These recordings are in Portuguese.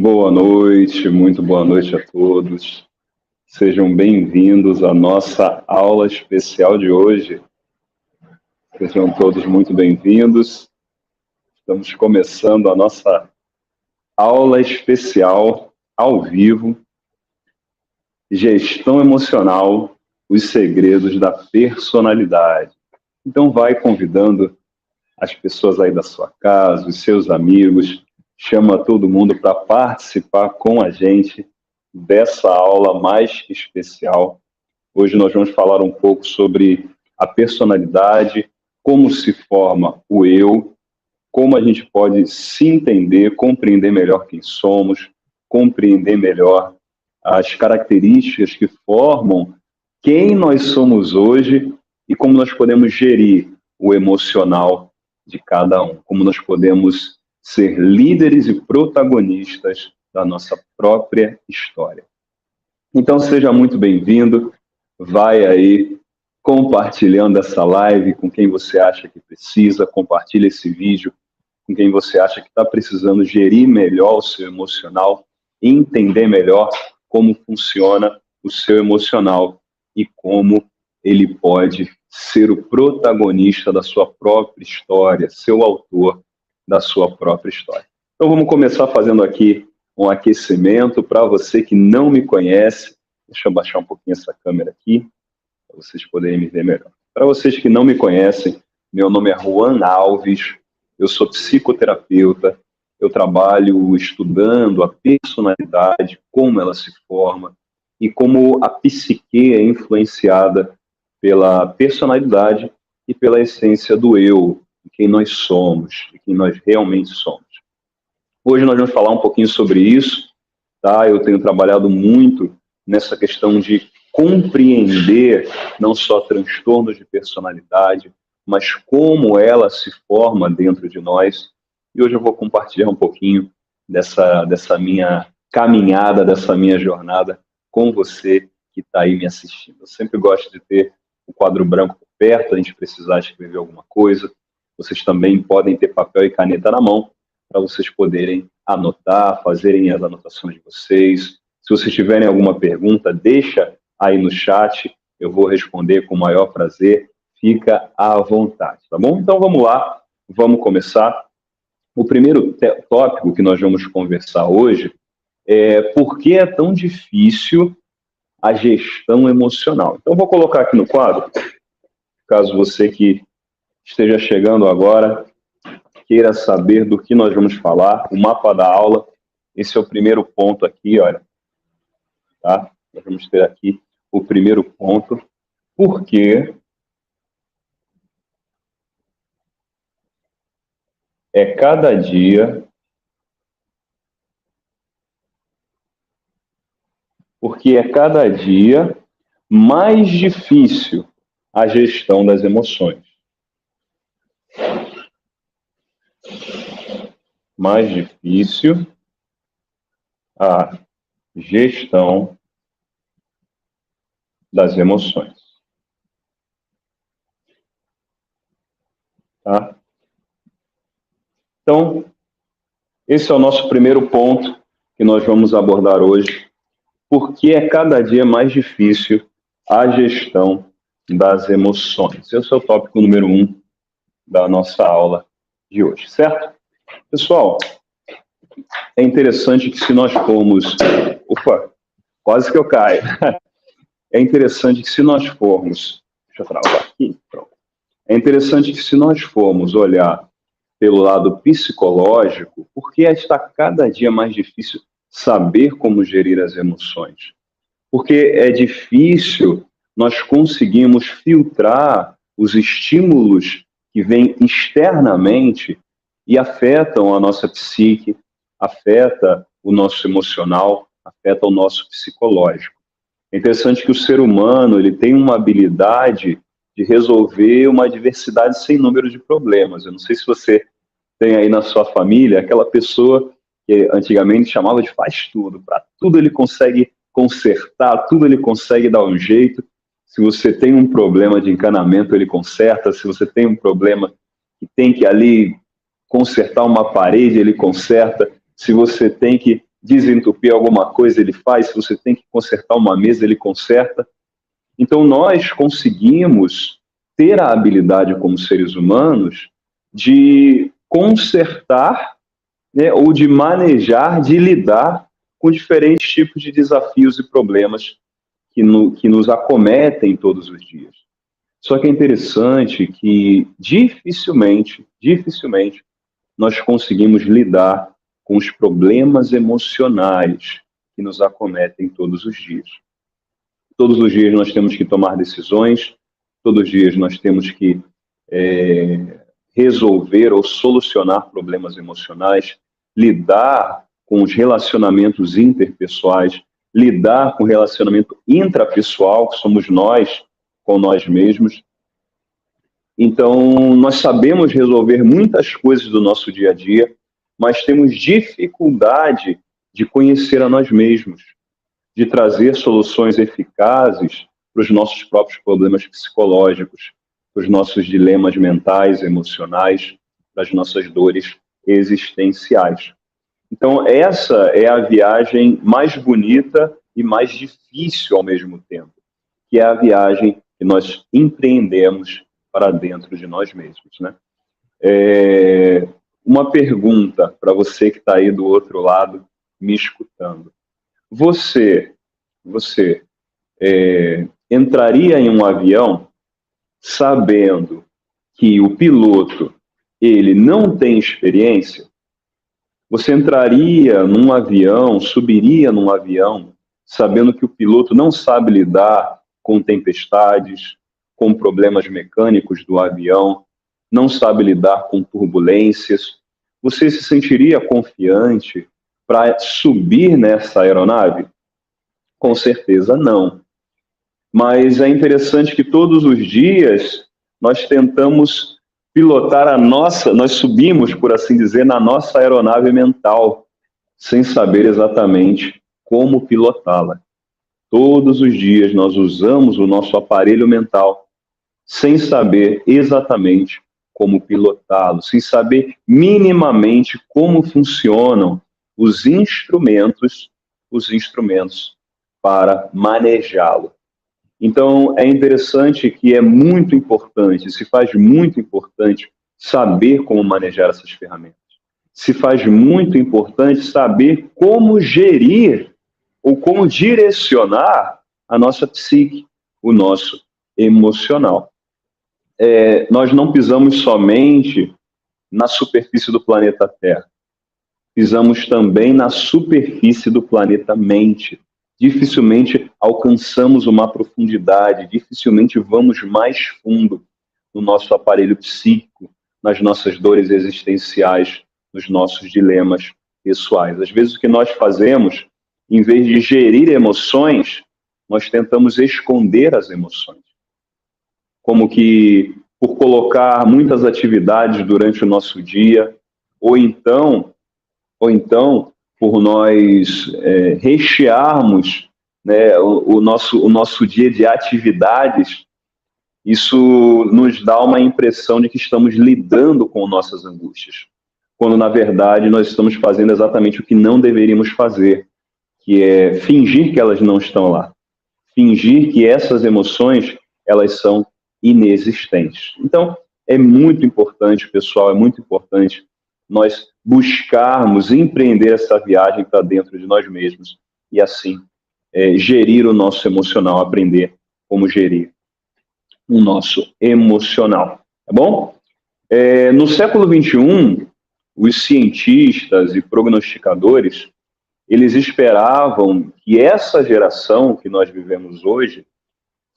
Boa noite, muito boa noite a todos. Sejam bem-vindos à nossa aula especial de hoje. Sejam todos muito bem-vindos. Estamos começando a nossa aula especial ao vivo, Gestão Emocional, os segredos da personalidade. Então vai convidando as pessoas aí da sua casa, os seus amigos, chama todo mundo para participar com a gente dessa aula mais especial. Hoje nós vamos falar um pouco sobre a personalidade, como se forma o eu, como a gente pode se entender, compreender melhor quem somos, compreender melhor as características que formam quem nós somos hoje e como nós podemos gerir o emocional de cada um, como nós podemos ser líderes e protagonistas da nossa própria história. Então seja muito bem-vindo, vai aí compartilhando essa live com quem você acha que precisa, compartilha esse vídeo com quem você acha que está precisando gerir melhor o seu emocional, entender melhor como funciona o seu emocional e como ele pode ser o protagonista da sua própria história, ser o autor da sua própria história. Então vamos começar fazendo aqui um aquecimento para você que não me conhece. Deixa eu baixar um pouquinho essa câmera aqui, para vocês poderem me ver melhor. Para vocês que não me conhecem, meu nome é Juan Alves, eu sou psicoterapeuta, eu trabalho estudando a personalidade, como ela se forma e como a psique é influenciada pela personalidade e pela essência do eu, de quem nós somos, de quem nós realmente somos. Hoje nós vamos falar um pouquinho sobre isso, tá? Eu tenho trabalhado muito nessa questão de compreender não só transtornos de personalidade, mas como ela se forma dentro de nós. E hoje eu vou compartilhar um pouquinho dessa minha caminhada, dessa minha jornada com você que está aí me assistindo. Eu sempre gosto de ter o quadro branco por perto, a gente precisar escrever alguma coisa. Vocês também podem ter papel e caneta na mão para vocês poderem anotar, fazerem as anotações de vocês. Se vocês tiverem alguma pergunta, deixa aí no chat, eu vou responder com o maior prazer. Fica à vontade, tá bom? Então vamos lá, vamos começar. O primeiro tópico que nós vamos conversar hoje é por que é tão difícil a gestão emocional. Então vou colocar aqui no quadro, caso você que esteja chegando agora queira saber do que nós vamos falar, o mapa da aula, esse é o primeiro ponto aqui, olha, tá? Nós vamos ter aqui o primeiro ponto, porque é cada dia mais difícil a gestão das emoções. Mais difícil a gestão das emoções. Tá? Então, esse é o nosso primeiro ponto que nós vamos abordar hoje. Por que é cada dia mais difícil a gestão das emoções? Esse é o tópico número 1 da nossa aula de hoje, certo? Pessoal, é interessante que se nós formos... Opa, quase que eu caio. É interessante que se nós formos... Deixa eu travar aqui. Pronto. É interessante que se nós formos olhar pelo lado psicológico, por que está cada dia mais difícil saber como gerir as emoções? Porque é difícil nós conseguirmos filtrar os estímulos que vêm externamente e afetam a nossa psique, afeta o nosso emocional, afeta o nosso psicológico. É interessante que o ser humano ele tem uma habilidade de resolver uma diversidade sem número de problemas. Eu não sei se você tem aí na sua família aquela pessoa que antigamente chamava de faz tudo, para tudo ele consegue consertar, tudo ele consegue dar um jeito. Se você tem um problema de encanamento, ele conserta. Se você tem um problema que tem que ali consertar uma parede, ele conserta. Se você tem que desentupir alguma coisa, ele faz. Se você tem que consertar uma mesa, ele conserta. Então, nós conseguimos ter a habilidade como seres humanos de consertar, né, ou de manejar, de lidar com diferentes tipos de desafios e problemas que nos acometem todos os dias. Só que é interessante que dificilmente nós conseguimos lidar com os problemas emocionais que nos acometem todos os dias. Todos os dias nós temos que tomar decisões, todos os dias nós temos que resolver ou solucionar problemas emocionais, lidar com os relacionamentos interpessoais, lidar com o relacionamento intrapessoal, que somos nós com nós mesmos. Então, nós sabemos resolver muitas coisas do nosso dia a dia, mas temos dificuldade de conhecer a nós mesmos, de trazer soluções eficazes para os nossos próprios problemas psicológicos, para os nossos dilemas mentais, emocionais, para as nossas dores existenciais. Então, essa é a viagem mais bonita e mais difícil ao mesmo tempo, que é a viagem que nós empreendemos para dentro de nós mesmos, né? Uma pergunta para você que está aí do outro lado me escutando. Você entraria em um avião sabendo que o piloto ele não tem experiência? Você entraria num avião, subiria num avião, sabendo que o piloto não sabe lidar com tempestades, com problemas mecânicos do avião, não sabe lidar com turbulências? Você se sentiria confiante para subir nessa aeronave? Com certeza não. Mas é interessante que todos os dias nós tentamos pilotar nós subimos, por assim dizer, na nossa aeronave mental, sem saber exatamente como pilotá-la. Todos os dias nós usamos o nosso aparelho mental sem saber exatamente como pilotá-lo, sem saber minimamente como funcionam os instrumentos para manejá-lo. Então, é interessante que é muito importante, se faz muito importante saber como manejar essas ferramentas. Se faz muito importante saber como gerir ou como direcionar a nossa psique, o nosso emocional. Nós não pisamos somente na superfície do planeta Terra, pisamos também na superfície do planeta Mente. Dificilmente alcançamos uma profundidade, dificilmente vamos mais fundo no nosso aparelho psíquico, nas nossas dores existenciais, nos nossos dilemas pessoais. Às vezes o que nós fazemos, em vez de gerir emoções, nós tentamos esconder as emoções. Como que por colocar muitas atividades durante o nosso dia, ou então por nós rechearmos, né, o nosso dia de atividades, isso nos dá uma impressão de que estamos lidando com nossas angústias, quando na verdade nós estamos fazendo exatamente o que não deveríamos fazer, que é fingir que elas não estão lá, fingir que essas emoções elas são inexistentes. Então, é muito importante, pessoal, é muito importante nós buscarmos empreender essa viagem para dentro de nós mesmos e assim gerir o nosso emocional, aprender como gerir o nosso emocional, tá bom? No século XXI, os cientistas e prognosticadores, eles esperavam que essa geração que nós vivemos hoje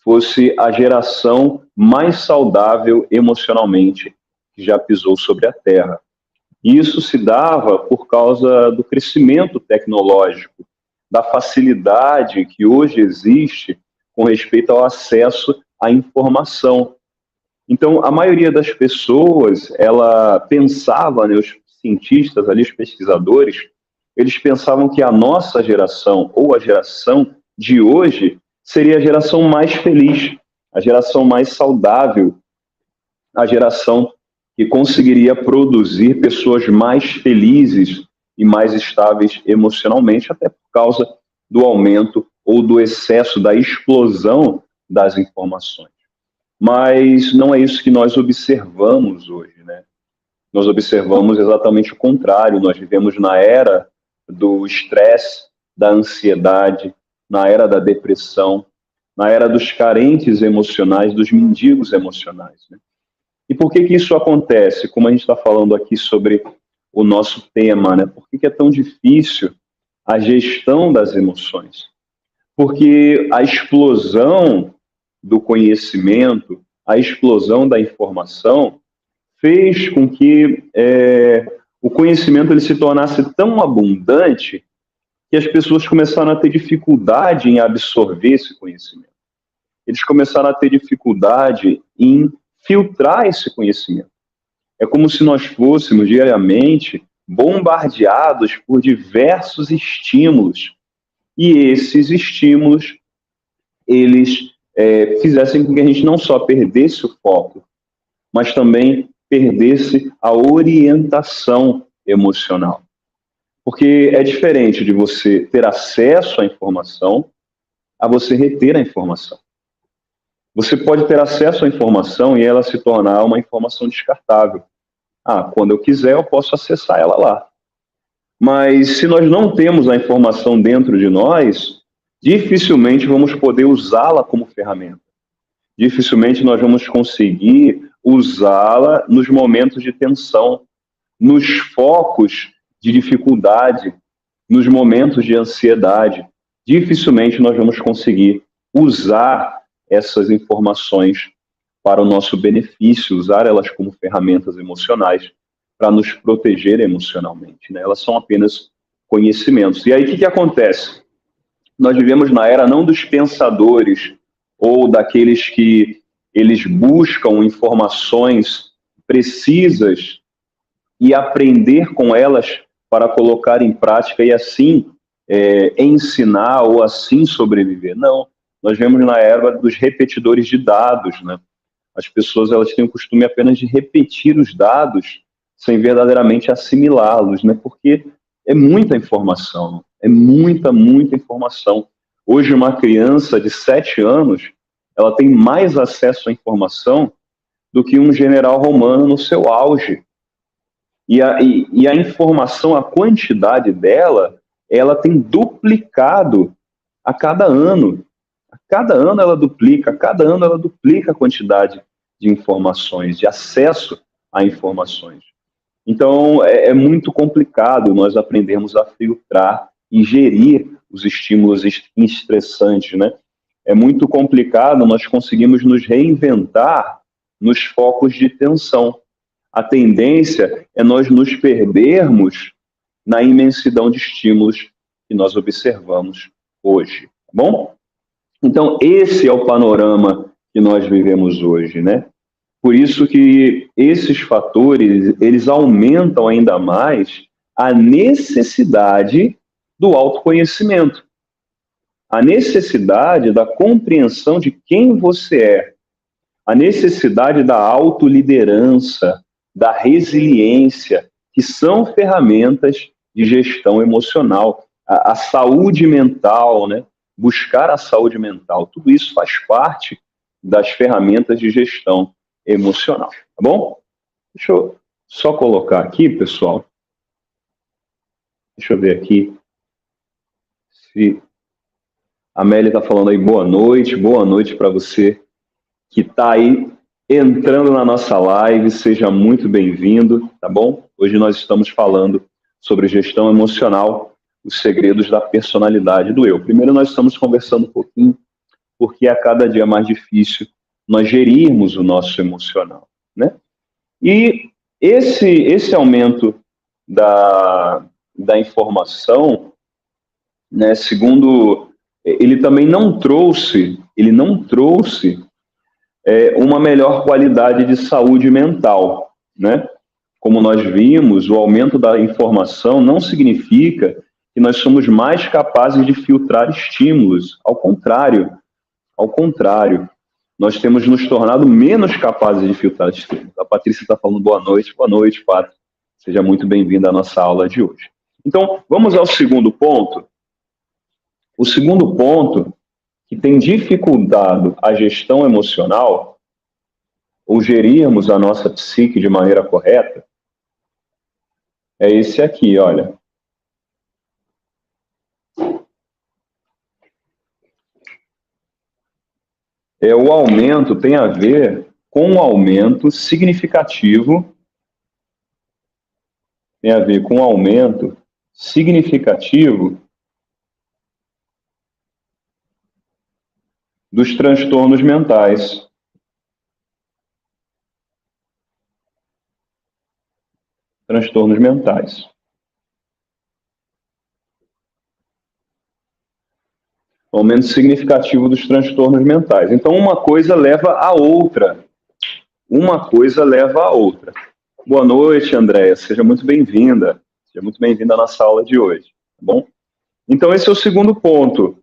fosse a geração mais saudável emocionalmente que já pisou sobre a Terra. E isso se dava por causa do crescimento tecnológico, da facilidade que hoje existe com respeito ao acesso à informação. Então, a maioria das pessoas, ela pensava, né, os cientistas ali, os pesquisadores, eles pensavam que a nossa geração, ou a geração de hoje, seria a geração mais feliz, a geração mais saudável, a geração que conseguiria produzir pessoas mais felizes e mais estáveis emocionalmente, até por causa do aumento ou do excesso, da explosão das informações. Mas não é isso que nós observamos hoje, né? Nós observamos exatamente o contrário. Nós vivemos na era do estresse, da ansiedade, na era da depressão, na era dos carentes emocionais, dos mendigos emocionais, né? E por que isso acontece? Como a gente está falando aqui sobre o nosso tema, né? Por que é tão difícil a gestão das emoções? Porque a explosão do conhecimento, a explosão da informação, fez com que o conhecimento ele se tornasse tão abundante que as pessoas começaram a ter dificuldade em absorver esse conhecimento. Eles começaram a ter dificuldade em filtrar esse conhecimento. É como se nós fôssemos diariamente bombardeados por diversos estímulos. E esses estímulos, eles fizessem com que a gente não só perdesse o foco, mas também perdesse a orientação emocional. Porque é diferente de você ter acesso à informação a você reter a informação. Você pode ter acesso à informação e ela se tornar uma informação descartável. Quando eu quiser, eu posso acessar ela lá. Mas se nós não temos a informação dentro de nós, dificilmente vamos poder usá-la como ferramenta. Dificilmente nós vamos conseguir usá-la nos momentos de tensão, nos focos de dificuldade, nos momentos de ansiedade. Dificilmente nós vamos conseguir usar essas informações para o nosso benefício, usar elas como ferramentas emocionais para nos proteger emocionalmente, né? Elas são apenas conhecimentos. E aí o que acontece? Nós vivemos na era não dos pensadores ou daqueles que eles buscam informações precisas e aprender com elas para colocar em prática e assim ensinar ou assim sobreviver. Não, nós vivemos na era dos repetidores de dados, né? As pessoas elas têm o costume apenas de repetir os dados sem verdadeiramente assimilá-los, né? Porque é muita informação, é muita informação. Hoje uma criança de 7 anos, ela tem mais acesso à informação do que um general romano no seu auge. E a informação, a quantidade dela, ela tem duplicado a cada ano. A cada ano ela duplica, a cada ano ela duplica a quantidade de informações, de acesso a informações. Então, é muito complicado nós aprendermos a filtrar e gerir os estímulos estressantes, né? É muito complicado nós conseguimos nos reinventar nos focos de tensão. A tendência é nós nos perdermos na imensidão de estímulos que nós observamos hoje, tá bom? Então, esse é o panorama que nós vivemos hoje, né? Por isso que esses fatores, eles aumentam ainda mais a necessidade do autoconhecimento, a necessidade da compreensão de quem você é, a necessidade da autoliderança, da resiliência, que são ferramentas de gestão emocional, a saúde mental, né? Buscar a saúde mental, tudo isso faz parte das ferramentas de gestão emocional, tá bom? Deixa eu só colocar aqui, pessoal. Deixa eu ver aqui se a Amélia está falando aí boa noite para você que está aí entrando na nossa live, seja muito bem-vindo, tá bom? Hoje nós estamos falando sobre gestão emocional, os segredos da personalidade do eu. Primeiro nós estamos conversando um pouquinho, porque a cada dia é mais difícil nós gerirmos o nosso emocional, né? E esse aumento da informação, né, segundo ele também não trouxe uma melhor qualidade de saúde mental, né? Como nós vimos, o aumento da informação não significa que nós somos mais capazes de filtrar estímulos. Ao contrário, nós temos nos tornado menos capazes de filtrar estímulos. A Patrícia está falando boa noite, Pátria. Seja muito bem-vinda à nossa aula de hoje. Então, vamos ao segundo ponto. O segundo ponto que tem dificultado a gestão emocional, ou gerirmos a nossa psique de maneira correta, é esse aqui, olha. O aumento tem a ver com um aumento significativo, dos transtornos mentais. Transtornos mentais. Aumento significativo dos transtornos mentais. Então, uma coisa leva a outra. Boa noite, Andréia. Seja muito bem-vinda. Seja muito bem-vinda à nossa aula de hoje. Tá bom? Então, esse é o segundo ponto.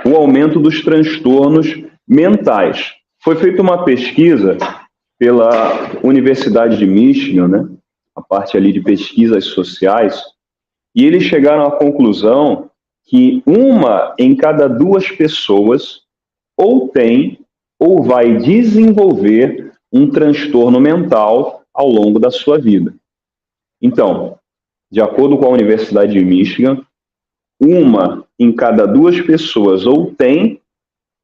O aumento dos transtornos mentais. Foi feita uma pesquisa pela Universidade de Michigan, né? A parte ali de pesquisas sociais, e eles chegaram à conclusão que 1 em cada 2 pessoas ou tem ou vai desenvolver um transtorno mental ao longo da sua vida. Então, de acordo com a Universidade de Michigan, 1 em cada 2 pessoas ou tem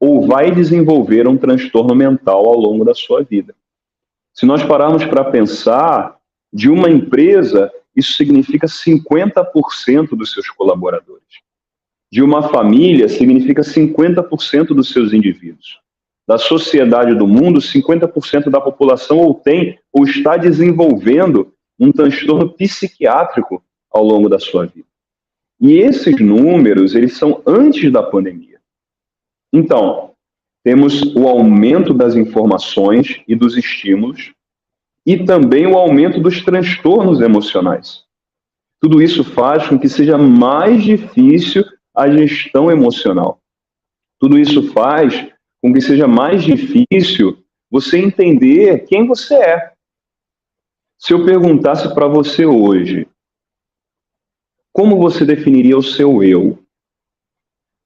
ou vai desenvolver um transtorno mental ao longo da sua vida. Se nós pararmos para pensar, de uma empresa, isso significa 50% dos seus colaboradores. De uma família, significa 50% dos seus indivíduos. Da sociedade do mundo, 50% da população ou tem ou está desenvolvendo um transtorno psiquiátrico ao longo da sua vida. E esses números, eles são antes da pandemia. Então, temos o aumento das informações e dos estímulos e também o aumento dos transtornos emocionais. Tudo isso faz com que seja mais difícil a gestão emocional. Tudo isso faz com que seja mais difícil você entender quem você é. Se eu perguntasse para você hoje, como você definiria o seu eu?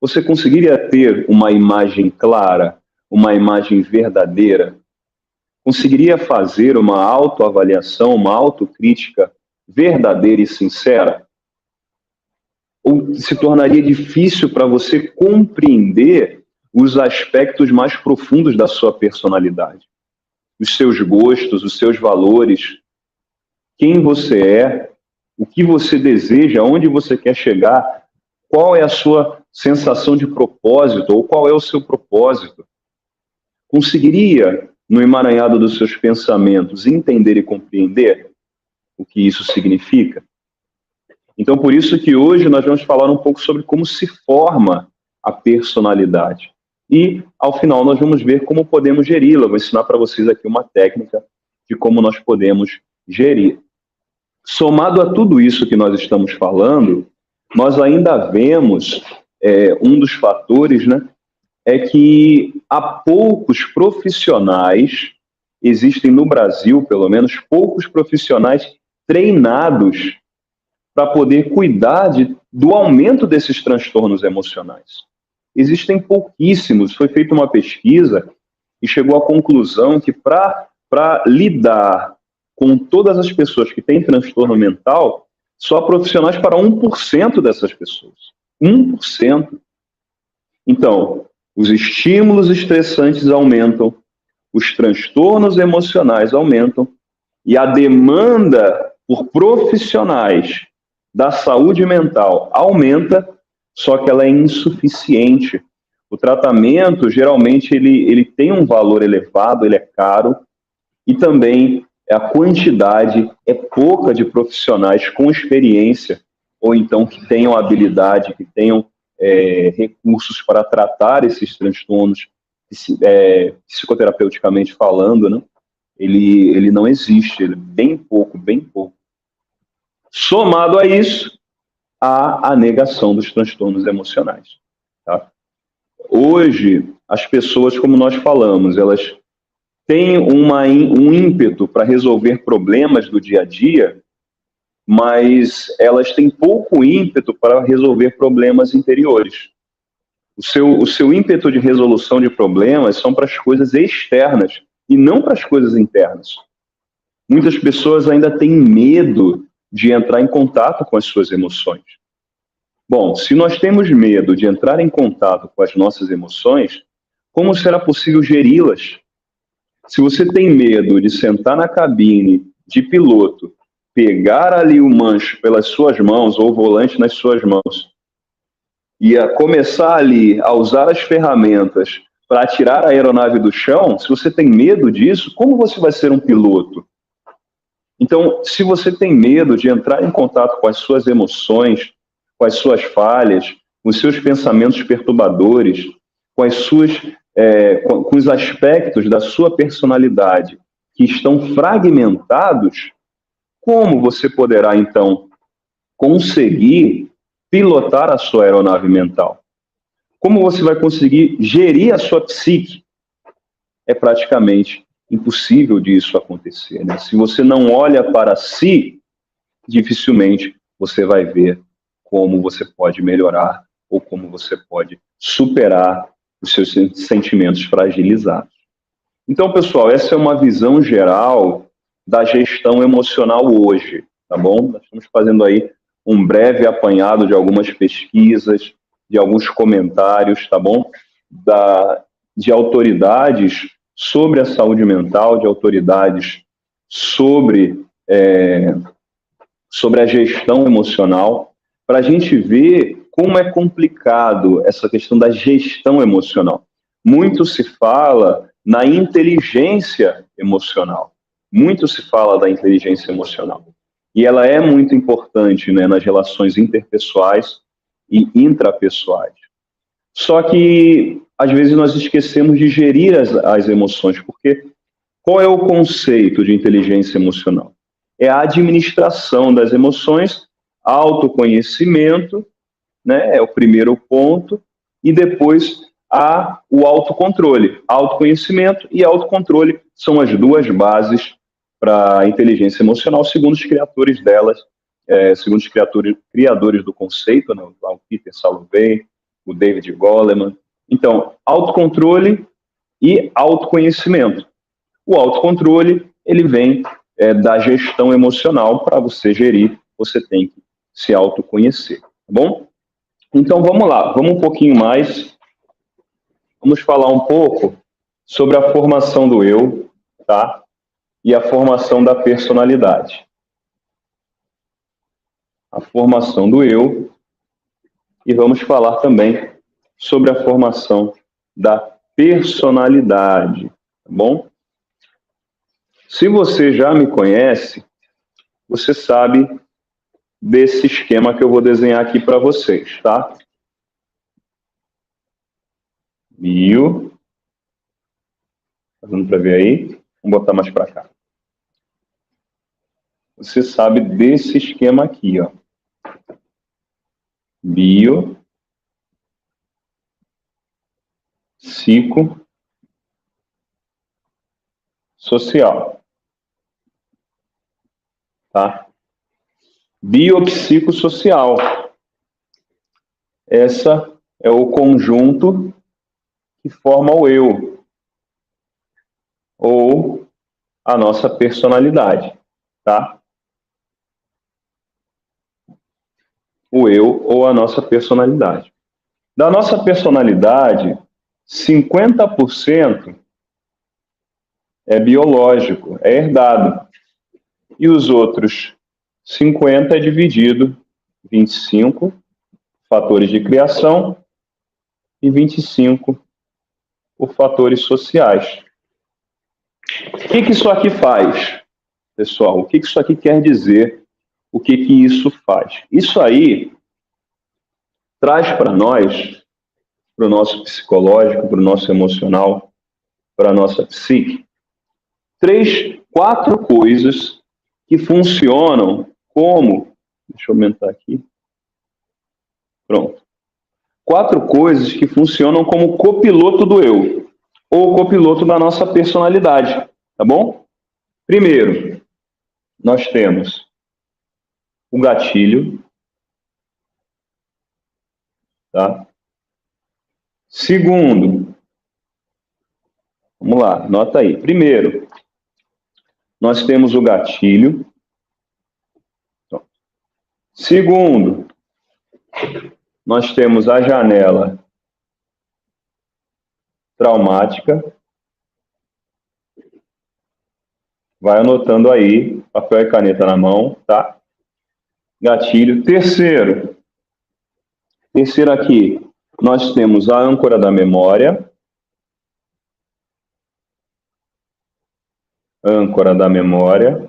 Você conseguiria ter uma imagem clara, uma imagem verdadeira? Conseguiria fazer uma autoavaliação, uma autocrítica verdadeira e sincera? Ou se tornaria difícil para você compreender os aspectos mais profundos da sua personalidade? Os seus gostos, os seus valores, quem você é, o que você deseja, aonde você quer chegar, qual é a sua sensação de propósito, ou qual é o seu propósito? Conseguiria, no emaranhado dos seus pensamentos, entender e compreender o que isso significa? Então, por isso que hoje nós vamos falar um pouco sobre como se forma a personalidade. E, ao final, nós vamos ver como podemos geri-la. Vou ensinar para vocês aqui uma técnica de como nós podemos gerir. Somado a tudo isso que nós estamos falando, nós ainda vemos um dos fatores, né, é que há poucos profissionais, existem no Brasil, pelo menos, poucos profissionais treinados para poder cuidar do aumento desses transtornos emocionais. Existem pouquíssimos. Foi feita uma pesquisa e chegou à conclusão que para lidar com todas as pessoas que têm transtorno mental, só há profissionais para 1% dessas pessoas. 1%. Então, os estímulos estressantes aumentam, os transtornos emocionais aumentam e a demanda por profissionais da saúde mental aumenta, só que ela é insuficiente. O tratamento, geralmente, ele tem um valor elevado, ele é caro, e também a quantidade é pouca de profissionais com experiência, ou então que tenham habilidade, que tenham recursos para tratar esses transtornos, psicoterapeuticamente falando, né? Ele não existe, ele é bem pouco. Somado a isso, há a negação dos transtornos emocionais. Tá? Hoje, as pessoas, como nós falamos, elas têm um ímpeto para resolver problemas do dia a dia mas elas têm pouco ímpeto para resolver problemas interiores. O seu ímpeto de resolução de problemas são para as coisas externas e não para as coisas internas. Muitas pessoas ainda têm medo de entrar em contato com as suas emoções. Bom, se nós temos medo de entrar em contato com as nossas emoções, como será possível geri-las? Se você tem medo de sentar na cabine de piloto, pegar ali o manche pelas suas mãos ou o volante nas suas mãos e a começar ali a usar as ferramentas para tirar a aeronave do chão, se você tem medo disso, como você vai ser um piloto? Então, se você tem medo de entrar em contato com as suas emoções, com as suas falhas, com os seus pensamentos perturbadores, com com os aspectos da sua personalidade que estão fragmentados, como você poderá, então, conseguir pilotar a sua aeronave mental? Como você vai conseguir gerir a sua psique? É praticamente impossível disso acontecer, né? Se você não olha para si, dificilmente você vai ver como você pode melhorar ou como você pode superar os seus sentimentos fragilizados. Então, pessoal, essa é uma visão geral da gestão emocional hoje, tá bom? Nós estamos fazendo aí um breve apanhado de algumas pesquisas, de alguns comentários, tá bom? De autoridades sobre a saúde mental, de autoridades sobre a gestão emocional, para a gente ver como é complicado essa questão da gestão emocional. Muito se fala na inteligência emocional. Muito se fala da inteligência emocional. E ela é muito importante, né, nas relações interpessoais e intrapessoais. Só que, às vezes, nós esquecemos de gerir as emoções, porque qual é o conceito de inteligência emocional? É a administração das emoções, autoconhecimento, né, é o primeiro ponto, e depois o autocontrole. Autoconhecimento e autocontrole são as duas bases para a inteligência emocional, segundo os criadores delas, segundo os criadores do conceito, né, o Peter Salovey, o David Goleman. Então, autocontrole e autoconhecimento. O autocontrole, ele vem da gestão emocional. Para você gerir, você tem que se autoconhecer, tá bom? Então, vamos lá, vamos um pouquinho mais. Vamos falar um pouco sobre a formação do eu, tá? E a formação da personalidade. A formação do eu. E vamos falar também sobre a formação da personalidade, tá bom? Se você já me conhece, você sabe desse esquema que eu vou desenhar aqui para vocês, tá? Bio. Tá dando para ver aí? Vamos botar mais para cá. Você sabe desse esquema aqui, ó. Bio, psico, social. Tá? Biopsicossocial. Essa é o conjunto que forma o eu, ou a nossa personalidade, tá? O eu ou a nossa personalidade. Da nossa personalidade, 50% é biológico, é herdado. E os outros 50% é dividido, 25 fatores de criação e 25 por fatores sociais. O que isso aqui faz, pessoal? O que isso aqui quer dizer? O que isso faz? Isso aí traz para nós, para o nosso psicológico, para o nosso emocional, para a nossa psique, 4 coisas que funcionam como... Deixa eu aumentar aqui. Pronto. 4 coisas que funcionam como copiloto do eu, ou copiloto da nossa personalidade, tá bom? Primeiro, nós temos o gatilho, tá? Segundo, vamos lá, anota aí. Primeiro, nós temos o gatilho. Segundo, nós temos a janela traumática. Vai anotando aí, papel e caneta na mão, tá? Gatilho. Terceiro aqui, nós temos a âncora da memória. Âncora da memória.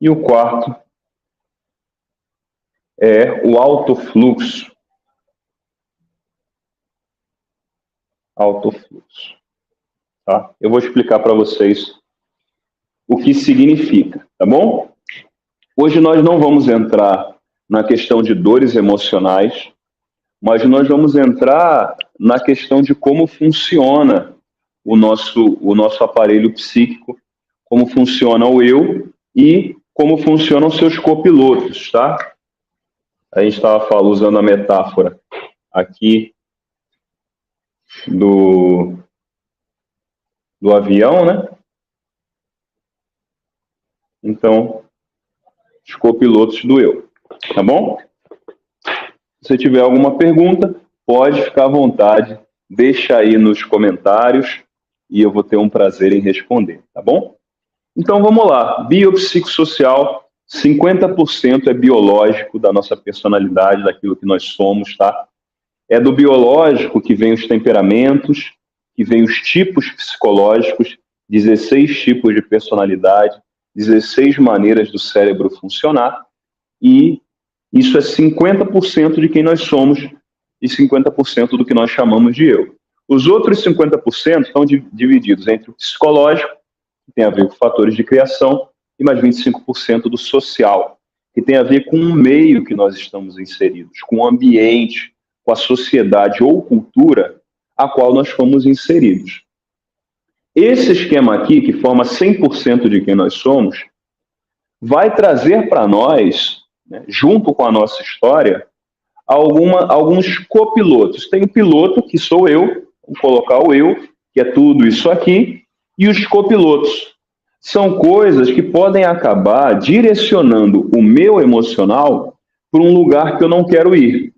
E o quarto é o alto fluxo. Alto fluxo. Tá? Eu vou explicar para vocês o que significa, tá bom? Hoje nós não vamos entrar na questão de dores emocionais, mas nós vamos entrar na questão de como funciona o nosso aparelho psíquico, como funciona o eu e como funcionam seus copilotos, tá? A gente estava usando a metáfora aqui do avião, né? Então, os copilotos do eu, tá bom? Se você tiver alguma pergunta, pode ficar à vontade, deixa aí nos comentários e eu vou ter um prazer em responder, tá bom? Então vamos lá, biopsicossocial, 50% é biológico da nossa personalidade, daquilo que nós somos, tá? É do biológico que vem os temperamentos, que vem os tipos psicológicos, 16 tipos de personalidade, 16 maneiras do cérebro funcionar, e isso é 50% de quem nós somos e 50% do que nós chamamos de eu. Os outros 50% estão divididos entre o psicológico, que tem a ver com fatores de criação, e mais 25% do social, que tem a ver com o meio que nós estamos inseridos, com o ambiente, com a sociedade ou cultura a qual nós fomos inseridos. Esse esquema aqui, que forma 100% de quem nós somos, vai trazer para nós, né, junto com a nossa história, alguns copilotos. Tem o piloto, que sou eu, vou colocar o eu, que é tudo isso aqui, e os copilotos. São coisas que podem acabar direcionando o meu emocional para um lugar que eu não quero ir.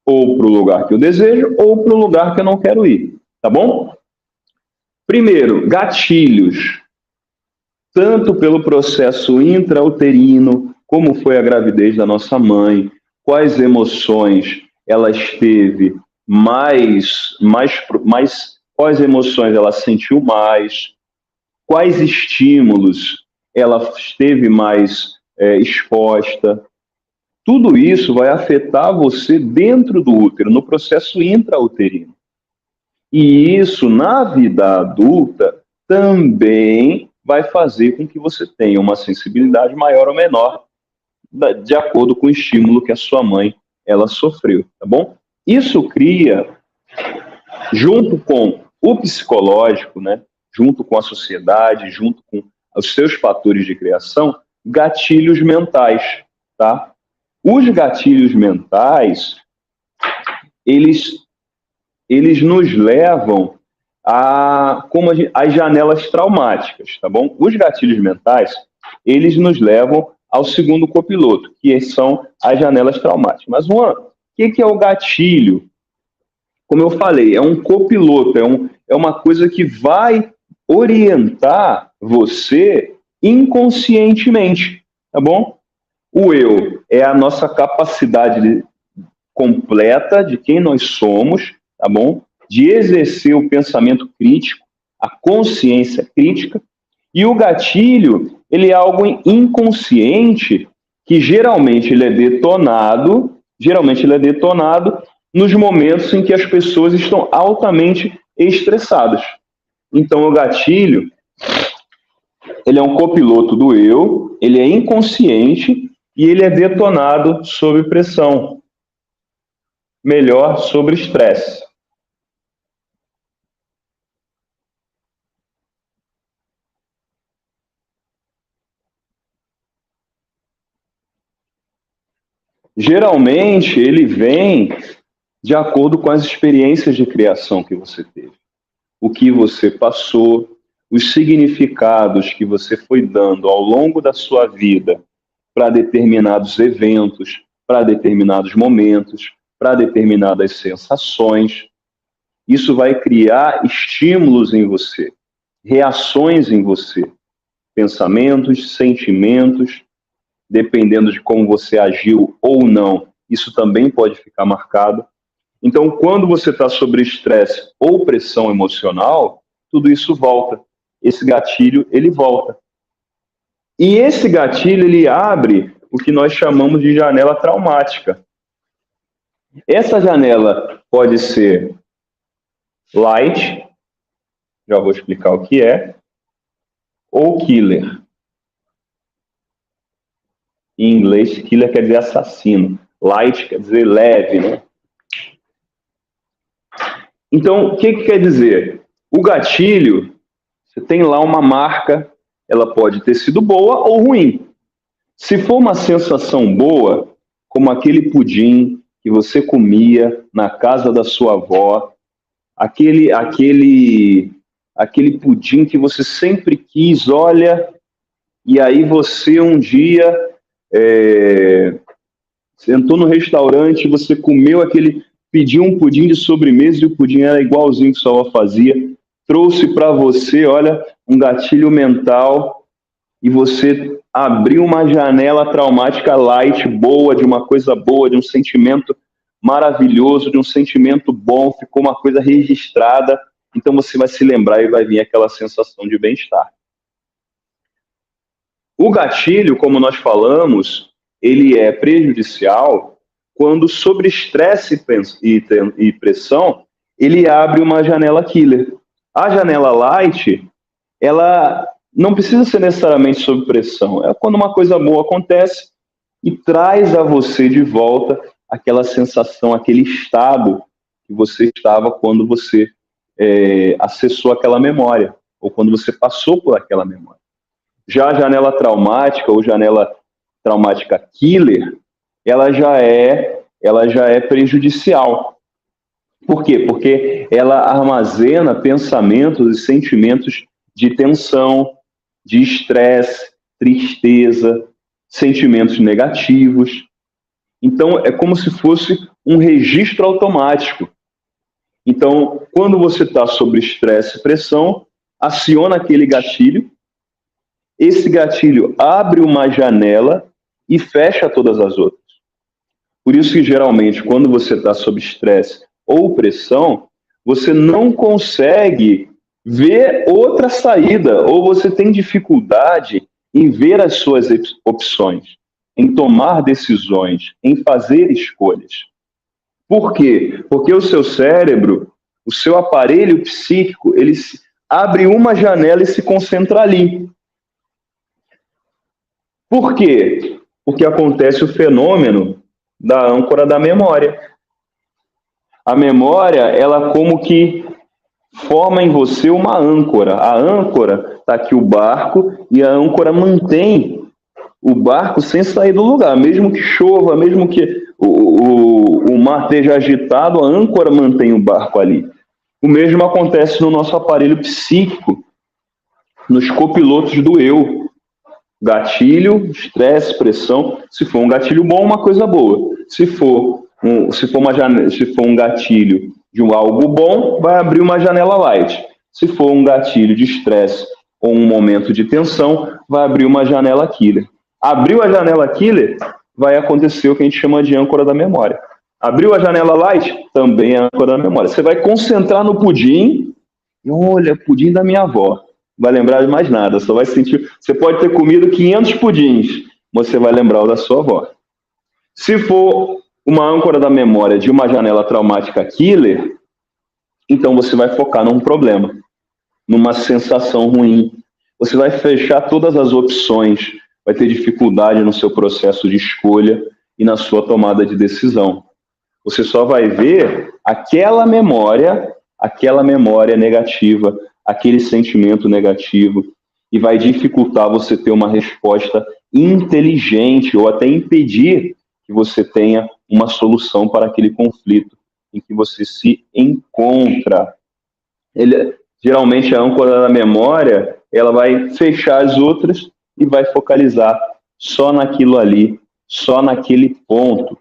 Ou para o lugar que eu desejo, ou para o lugar que eu não quero ir. Tá bom? Primeiro, gatilhos. Tanto pelo processo intrauterino, como foi a gravidez da nossa mãe, quais emoções ela esteve quais emoções ela sentiu mais, quais estímulos ela esteve mais exposta. Tudo isso vai afetar você dentro do útero, no processo intrauterino. E isso, na vida adulta, também vai fazer com que você tenha uma sensibilidade maior ou menor, de acordo com o estímulo que a sua mãe ela sofreu, tá bom? Isso cria, junto com o psicológico, né, junto com a sociedade, junto com os seus fatores de criação, gatilhos mentais, tá? Os gatilhos mentais, eles nos levam às janelas traumáticas, tá bom? Os gatilhos mentais, eles nos levam ao segundo copiloto, que são as janelas traumáticas. Mas, Juan, o que é o gatilho? Como eu falei, é um copiloto, é uma coisa que vai orientar você inconscientemente, tá bom? O eu é a nossa capacidade completa de quem nós somos, tá bom? De exercer o pensamento crítico, a consciência crítica, e o gatilho, ele é algo inconsciente que geralmente ele é detonado nos momentos em que as pessoas estão altamente estressadas. Então, o gatilho, ele é um copiloto do eu, ele é inconsciente e ele é detonado sob pressão. Melhor sobre estresse. geralmente ele vem de acordo com as experiências de criação que você teve. O que você passou, os significados que você foi dando ao longo da sua vida para determinados eventos, para determinados momentos, para determinadas sensações. Isso vai criar estímulos em você, reações em você, pensamentos, sentimentos, dependendo de como você agiu ou não, isso também pode ficar marcado. Então, quando você está sob estresse ou pressão emocional, tudo isso volta. Esse gatilho, ele volta. E esse gatilho, ele abre o que nós chamamos de janela traumática. Essa janela pode ser light, já vou explicar o que é, ou killer. Em inglês, killer quer dizer assassino. Light quer dizer leve, né? Então, o que quer dizer? O gatilho, você tem lá uma marca, ela pode ter sido boa ou ruim. Se for uma sensação boa, como aquele pudim que você comia na casa da sua avó, aquele pudim que você sempre quis, olha, e aí você um dia sentou no restaurante, você comeu pediu um pudim de sobremesa e o pudim era igualzinho que sua avó fazia, trouxe para você, olha, um gatilho mental e você abriu uma janela traumática light, boa, de uma coisa boa, de um sentimento maravilhoso, de um sentimento bom, ficou uma coisa registrada, então você vai se lembrar e vai vir aquela sensação de bem-estar. O gatilho, como nós falamos, ele é prejudicial quando, sob estresse e pressão, ele abre uma janela killer. A janela light, ela não precisa ser necessariamente sob pressão. É quando uma coisa boa acontece e traz a você de volta aquela sensação, aquele estado que você estava quando você acessou aquela memória, ou quando você passou por aquela memória. Já a janela traumática ou janela traumática killer, ela já é prejudicial. Por quê? Porque ela armazena pensamentos e sentimentos de tensão, de estresse, tristeza, sentimentos negativos. Então, é como se fosse um registro automático. Então, quando você está sob estresse e pressão, aciona aquele gatilho, esse gatilho abre uma janela e fecha todas as outras. Por isso que, geralmente, quando você está sob estresse ou pressão, você não consegue ver outra saída, ou você tem dificuldade em ver as suas opções, em tomar decisões, em fazer escolhas. Por quê? Porque o seu cérebro, o seu aparelho psíquico, ele abre uma janela e se concentra ali. Por quê? Porque acontece o fenômeno da âncora da memória. A memória, ela como que forma em você uma âncora. A âncora, está aqui o barco, e a âncora mantém o barco sem sair do lugar. Mesmo que chova, mesmo que o mar esteja agitado, a âncora mantém o barco ali. O mesmo acontece no nosso aparelho psíquico, nos copilotos do eu. Gatilho, estresse, pressão. Se for um gatilho bom, uma coisa boa. Se for um gatilho de algo bom, vai abrir uma janela light. Se for um gatilho de estresse ou um momento de tensão, vai abrir uma janela killer. Abriu a janela killer, vai acontecer o que a gente chama de âncora da memória. Abriu a janela light, também é âncora da memória. Você vai concentrar no pudim, e olha, pudim da minha avó. Vai lembrar de mais nada, só vai sentir. Você pode ter comido 500 pudins, você vai lembrar o da sua avó. Se for uma âncora da memória de uma janela traumática killer, então você vai focar num problema, numa sensação ruim. Você vai fechar todas as opções, vai ter dificuldade no seu processo de escolha e na sua tomada de decisão. Você só vai ver aquela memória negativa, aquele sentimento negativo, e vai dificultar você ter uma resposta inteligente ou até impedir que que você tenha uma solução para aquele conflito em que você se encontra. Geralmente a âncora da memória, ela vai fechar as outras e vai focalizar só naquilo ali, só naquele ponto.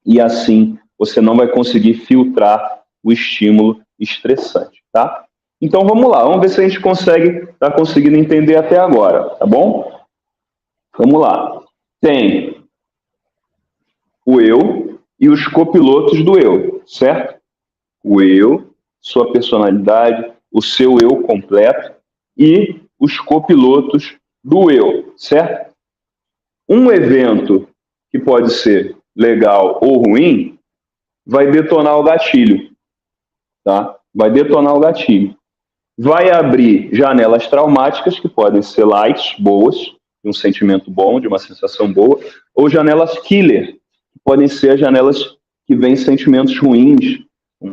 E assim você não vai conseguir filtrar o estímulo estressante, tá? Então vamos lá, vamos ver se a gente tá conseguindo entender até agora, tá bom? Vamos lá. Tem o eu e os copilotos do eu, certo? O eu, sua personalidade, o seu eu completo e os copilotos do eu, certo? Um evento que pode ser legal ou ruim vai detonar o gatilho, tá? Vai detonar o gatilho. Vai abrir janelas traumáticas que podem ser light, boas, de um sentimento bom, de uma sensação boa, ou janelas killer, que podem ser as janelas que vêm sentimentos ruins,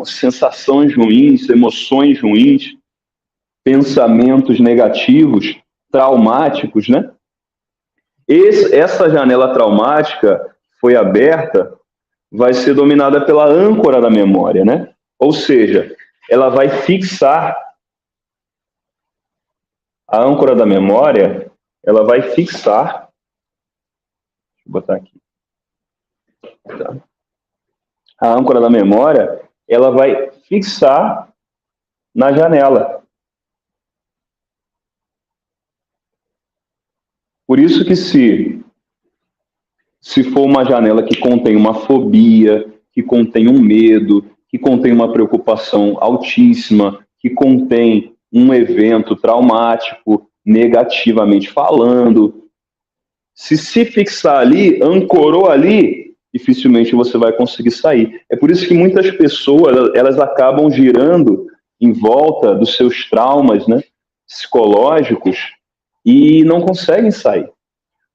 sensações ruins, emoções ruins, pensamentos negativos, traumáticos, né? Essa janela traumática foi aberta, vai ser dominada pela âncora da memória, né? Ou seja, ela vai fixar a âncora da memória, ela vai fixar. Deixa eu botar aqui. Tá. A âncora da memória, ela vai fixar na janela. Por isso que se for uma janela que contém uma fobia, que contém um medo, que contém uma preocupação altíssima, que contém um evento traumático, negativamente falando, se fixar ali, ancorou ali, dificilmente você vai conseguir sair. É por isso que muitas pessoas, elas acabam girando em volta dos seus traumas, né, psicológicos, e não conseguem sair.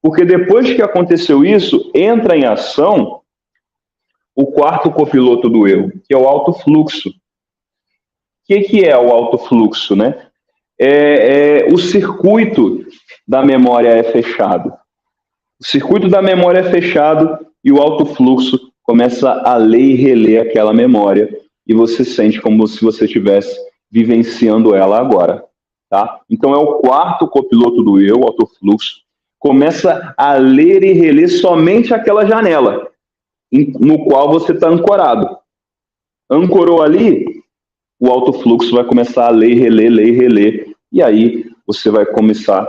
Porque depois que aconteceu isso, entra em ação o quarto copiloto do eu, que é o alto fluxo. O que é o alto fluxo, né? O circuito da memória é fechado. O circuito da memória é fechado e o alto fluxo começa a ler e reler aquela memória e você sente como se você estivesse vivenciando ela agora, tá? Então é o quarto copiloto do eu, o alto fluxo, começa a ler e reler somente aquela janela no qual você está ancorado. Ancorou ali, o alto fluxo vai começar a ler e reler, e aí você vai começar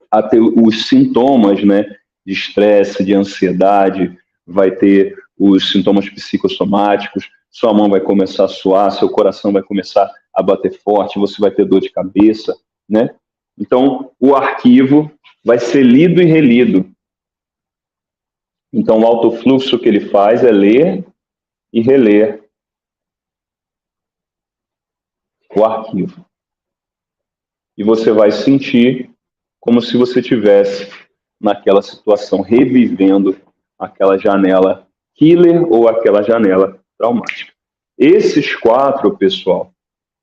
a ter os sintomas, né, de estresse, de ansiedade, vai ter os sintomas psicossomáticos, sua mão vai começar a suar, seu coração vai começar a bater forte, você vai ter dor de cabeça, né? Então, o arquivo vai ser lido e relido. Então, o alto fluxo que ele faz é ler e reler o arquivo. E você vai sentir como se você estivesse naquela situação, revivendo aquela janela killer ou aquela janela traumática. Esses quatro, pessoal,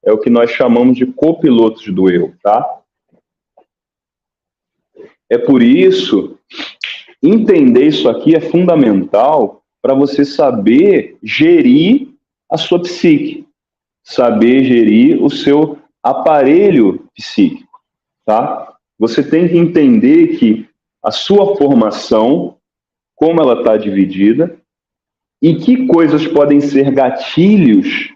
é o que nós chamamos de copilotos do eu, tá? É por isso, entender isso aqui é fundamental para você saber gerir a sua psique, saber gerir o seu aparelho psíquico, tá? Você tem que entender que a sua formação, como ela está dividida, e que coisas podem ser gatilhos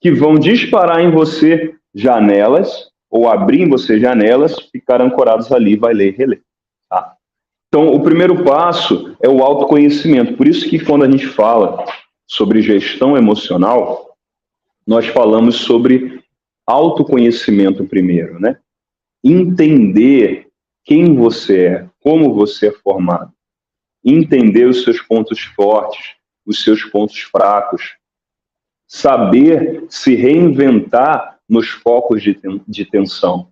que vão disparar em você janelas, ou abrir em você janelas, ficar ancorados ali, vai ler e reler. Tá? Então, o primeiro passo é o autoconhecimento. Por isso que quando a gente fala sobre gestão emocional, nós falamos sobre autoconhecimento primeiro, né? Entender quem você é, como você é formado. Entender os seus pontos fortes, os seus pontos fracos. Saber se reinventar nos focos de tensão.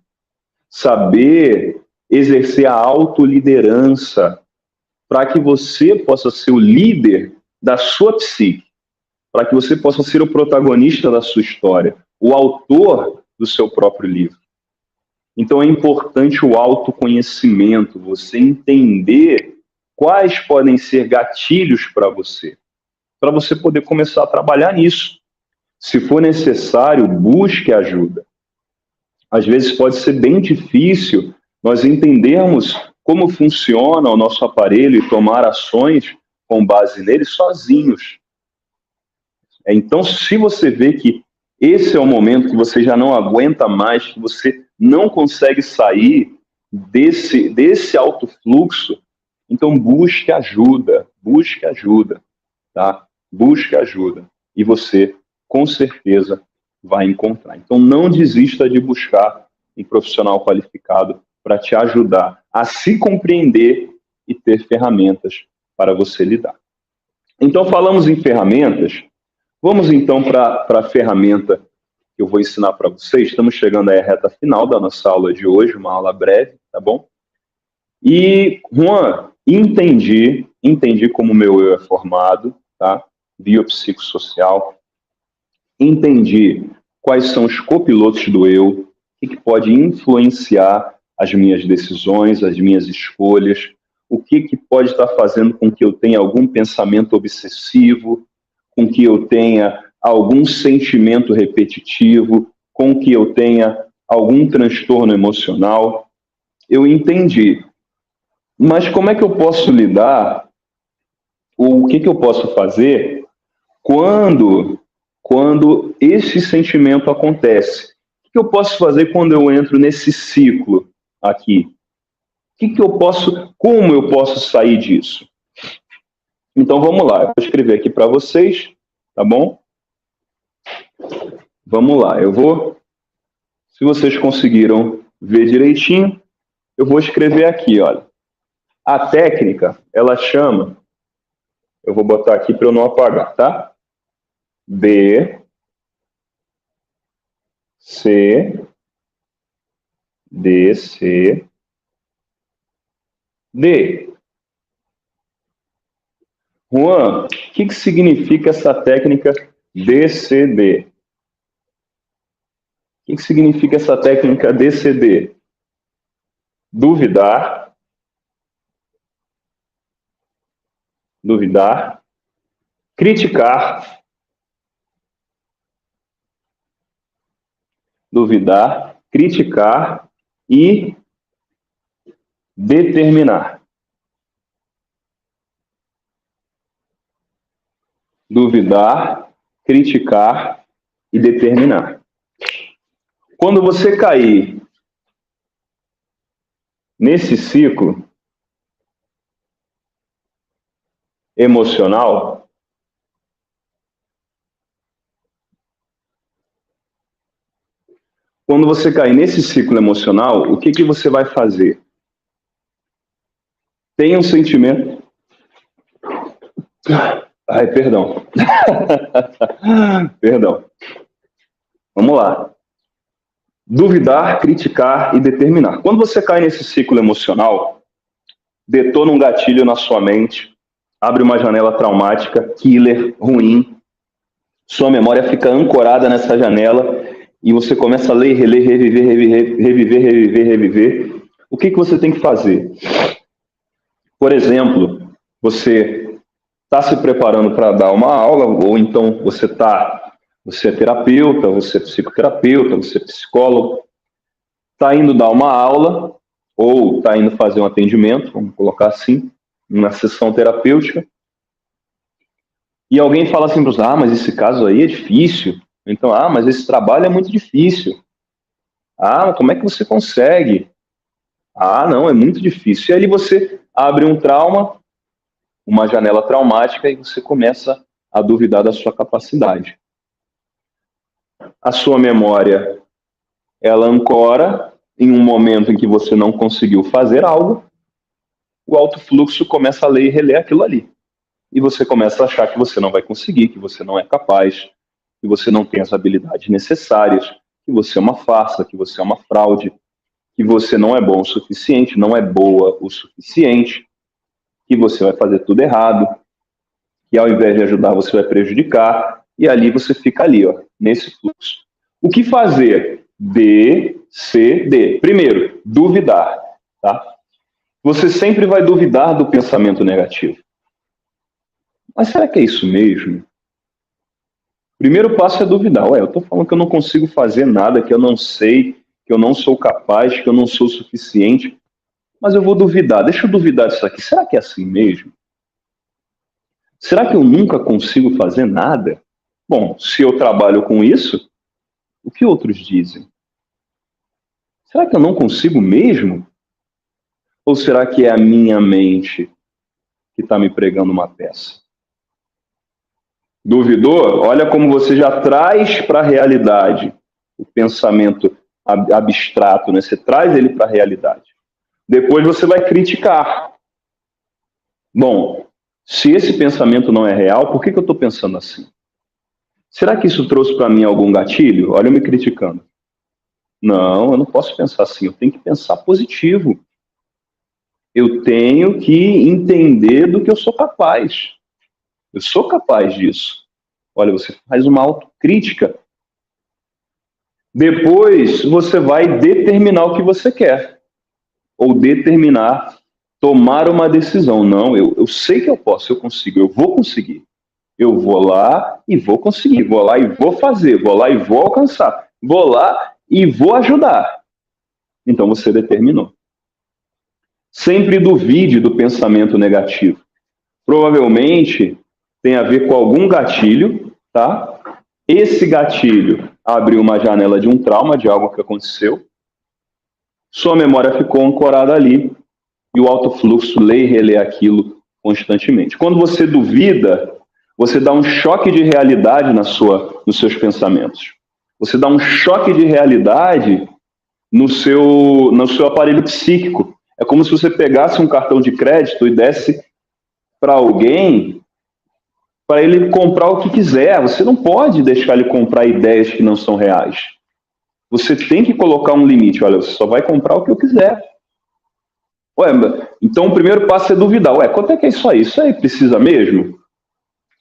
Saber exercer a autoliderança para que você possa ser o líder da sua psique, para que você possa ser o protagonista da sua história, o autor do seu próprio livro. Então é importante o autoconhecimento, você entender quais podem ser gatilhos para você poder começar a trabalhar nisso. Se for necessário, busque ajuda. Às vezes pode ser bem difícil nós entendermos como funciona o nosso aparelho e tomar ações com base nele sozinhos. Então, se você vê que esse é o momento que você já não aguenta mais, que você não consegue sair desse alto fluxo, então busque ajuda, tá? Busque ajuda. E você, com certeza, vai encontrar. Então, não desista de buscar um profissional qualificado para te ajudar a se compreender e ter ferramentas para você lidar. Então, falamos em ferramentas. Vamos, então, para a ferramenta que eu vou ensinar para vocês. Estamos chegando aí à reta final da nossa aula de hoje, uma aula breve, tá bom? E, Juan, entendi como o meu eu é formado, tá? Biopsicossocial. Entendi quais são os copilotos do eu, o que pode influenciar as minhas decisões, as minhas escolhas, o que pode estar fazendo com que eu tenha algum pensamento obsessivo, com que eu tenha algum sentimento repetitivo, com que eu tenha algum transtorno emocional. Eu entendi. Mas como é que eu posso lidar, ou o que eu posso fazer quando esse sentimento acontece? O que eu posso fazer quando eu entro nesse ciclo aqui? Como eu posso sair disso? Então vamos lá, eu vou escrever aqui para vocês, tá bom? Vamos lá, se vocês conseguiram ver direitinho, eu vou escrever aqui, olha. A técnica, ela chama, eu vou botar aqui para eu não apagar, tá? B, C, D, C, D. Juan, o que significa essa técnica DCD? O que significa essa técnica DCD? Duvidar, criticar, duvidar, criticar e determinar. Duvidar, criticar e determinar. Quando você cair nesse ciclo emocional, o que você vai fazer? Tem um sentimento... Ai, perdão. Perdão. Vamos lá. Duvidar, criticar e determinar. Quando você cai nesse ciclo emocional, detona um gatilho na sua mente, abre uma janela traumática, killer, ruim, sua memória fica ancorada nessa janela e você começa a ler, reler, reviver. O que você tem que fazer? Por exemplo, você está se preparando para dar uma aula, ou então você é terapeuta, você é psicoterapeuta, você é psicólogo, está indo dar uma aula, ou está indo fazer um atendimento, vamos colocar assim, uma sessão terapêutica, e alguém fala assim para você, mas esse caso aí é difícil, então, mas esse trabalho é muito difícil, como é que você consegue? Não, é muito difícil. E ali você abre um trauma, uma janela traumática, e você começa a duvidar da sua capacidade. A sua memória, ela ancora em um momento em que você não conseguiu fazer algo, o alto fluxo começa a ler e reler aquilo ali. E você começa a achar que você não vai conseguir, que você não é capaz, que você não tem as habilidades necessárias, que você é uma farsa, que você é uma fraude, que você não é bom o suficiente, não é boa o suficiente, que você vai fazer tudo errado, que ao invés de ajudar você vai prejudicar, e ali você fica ali, nesse fluxo. O que fazer? D, C, D. Primeiro, duvidar, tá? você sempre vai duvidar do pensamento negativo. Mas será que é isso mesmo? O primeiro passo é duvidar. Ué, eu estou falando que eu não consigo fazer nada, que eu não sei, que eu não sou capaz, que eu não sou suficiente, mas eu vou duvidar. Deixa eu duvidar disso aqui. Será que é assim mesmo? Será que eu nunca consigo fazer nada? Bom, se eu trabalho com isso, o que outros dizem? Será que eu não consigo mesmo? Ou será que é a minha mente que está me pregando uma peça? Duvidou? Olha como você já traz para a realidade o pensamento abstrato, né? Você traz ele para a realidade. Depois você vai criticar. Bom, se esse pensamento não é real, por que eu estou pensando assim? Será que isso trouxe para mim algum gatilho? Olha eu me criticando. Não, eu não posso pensar assim, eu tenho que pensar positivo. Eu tenho que entender do que eu sou capaz. Eu sou capaz disso. Olha, você faz uma autocrítica. Depois você vai determinar o que você quer. Ou determinar, tomar uma decisão. Não, eu sei que eu posso, eu consigo, eu vou conseguir. Eu vou lá e vou conseguir. Vou lá e vou fazer. Vou lá e vou alcançar. Vou lá e vou ajudar. Então você determinou. Sempre duvide do pensamento negativo. Provavelmente tem a ver com algum gatilho, tá? Esse gatilho abriu uma janela de um trauma, de algo que aconteceu. Sua memória ficou ancorada ali e o alto fluxo lê e relê aquilo constantemente. Quando você duvida, você dá um choque de realidade nos seus pensamentos. Você dá um choque de realidade no seu aparelho psíquico. É como se você pegasse um cartão de crédito e desse para alguém para ele comprar o que quiser. Você não pode deixar ele comprar ideias que não são reais. Você tem que colocar um limite. Olha, você só vai comprar o que eu quiser. Ué, então o primeiro passo é duvidar. Ué, quanto é que é isso aí? Isso aí precisa mesmo?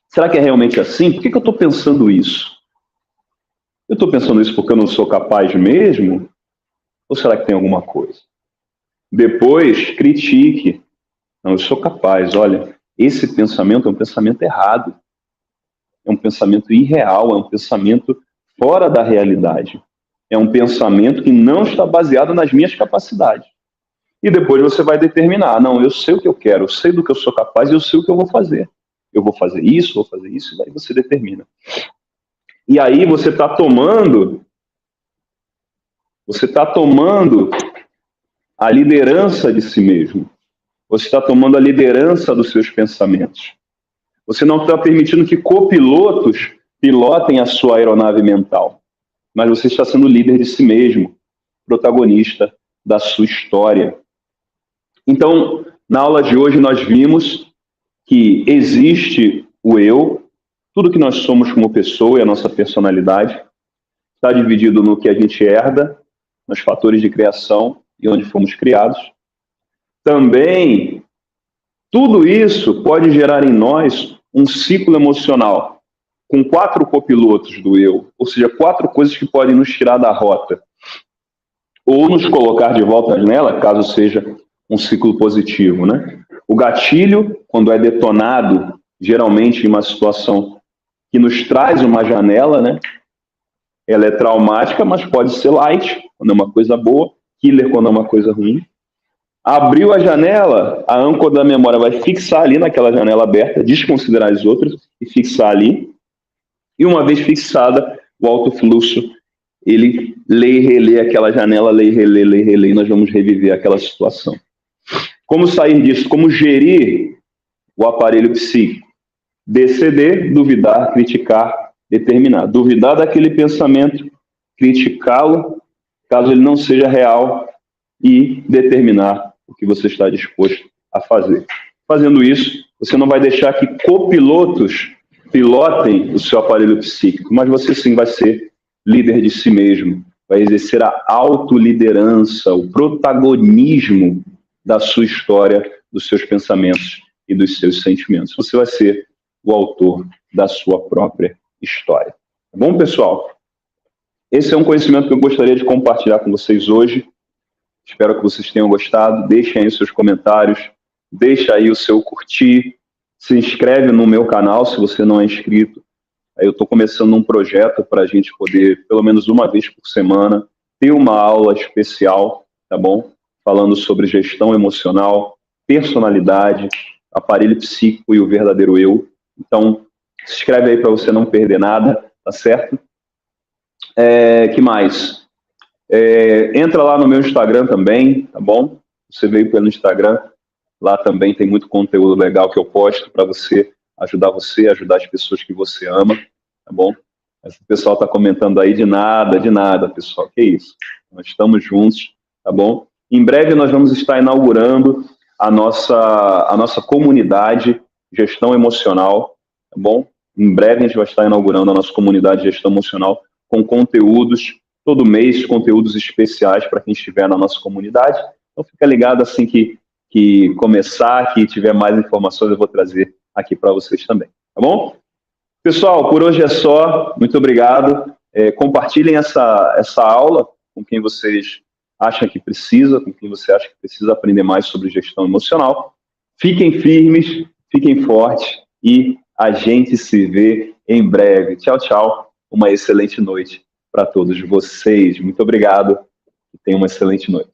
Será que é realmente assim? Por que eu estou pensando isso? Eu estou pensando isso porque eu não sou capaz mesmo? Ou será que tem alguma coisa? Depois, critique. Não, eu sou capaz. Olha, esse pensamento é um pensamento errado. É um pensamento irreal, é um pensamento fora da realidade. É um pensamento que não está baseado nas minhas capacidades. E depois você vai determinar, não, eu sei o que eu quero, eu sei do que eu sou capaz e eu sei o que eu vou fazer. Eu vou fazer isso, e daí você determina. E aí você está tomando a liderança de si mesmo. Você está tomando a liderança dos seus pensamentos. Você não está permitindo que copilotos pilotem a sua aeronave mental. Mas você está sendo líder de si mesmo, protagonista da sua história. Então, na aula de hoje nós vimos que existe o eu, tudo que nós somos como pessoa e a nossa personalidade está dividido no que a gente herda, nos fatores de criação e onde fomos criados. Também, tudo isso pode gerar em nós um ciclo emocional, com 4 copilotos do eu, ou seja, 4 coisas que podem nos tirar da rota, ou nos colocar de volta nela, caso seja um ciclo positivo, né? O gatilho, quando é detonado, geralmente em uma situação que nos traz uma janela, né? Ela é traumática, mas pode ser light, quando é uma coisa boa, killer, quando é uma coisa ruim. Abriu a janela, a âncora da memória vai fixar ali naquela janela aberta, desconsiderar as outras e fixar ali. E uma vez fixada, o alto fluxo, ele lê e relê aquela janela, lê e relê, e nós vamos reviver aquela situação. Como sair disso? Como gerir o aparelho psíquico? Decidir, duvidar, criticar, determinar. Duvidar daquele pensamento, criticá-lo, caso ele não seja real, e determinar o que você está disposto a fazer. Fazendo isso, você não vai deixar que copilotos pilotem o seu aparelho psíquico, mas você sim vai ser líder de si mesmo, vai exercer a autoliderança, o protagonismo da sua história, dos seus pensamentos e dos seus sentimentos. Você vai ser o autor da sua própria história. Tá bom, pessoal? Esse é um conhecimento que eu gostaria de compartilhar com vocês hoje. Espero que vocês tenham gostado. Deixem aí os seus comentários, deixa aí o seu curtir, se inscreve no meu canal se você não é inscrito. Aí eu estou começando um projeto para a gente poder, pelo menos uma vez por semana, ter uma aula especial, tá bom? Falando sobre gestão emocional, personalidade, aparelho psíquico e o verdadeiro eu. Então, se inscreve aí para você não perder nada, tá certo? Que mais? Entra lá no meu Instagram também, tá bom? Você veio pelo Instagram, lá também tem muito conteúdo legal que eu posto para você, ajudar as pessoas que você ama, tá bom? Esse pessoal está comentando aí de nada, pessoal, que isso? Nós estamos juntos, tá bom? Em breve nós vamos estar inaugurando a nossa comunidade Gestão Emocional, tá bom? Em breve a gente vai estar inaugurando a nossa comunidade de Gestão Emocional com conteúdos, todo mês, conteúdos especiais para quem estiver na nossa comunidade. Então fica ligado assim que começar, que tiver mais informações, eu vou trazer aqui para vocês também, tá bom? Pessoal, por hoje é só. Muito obrigado. Compartilhem essa aula com quem vocês acham que precisa, com quem você acha que precisa aprender mais sobre gestão emocional. Fiquem firmes, fiquem fortes e a gente se vê em breve. Tchau, tchau. Uma excelente noite para todos vocês. Muito obrigado e tenham uma excelente noite.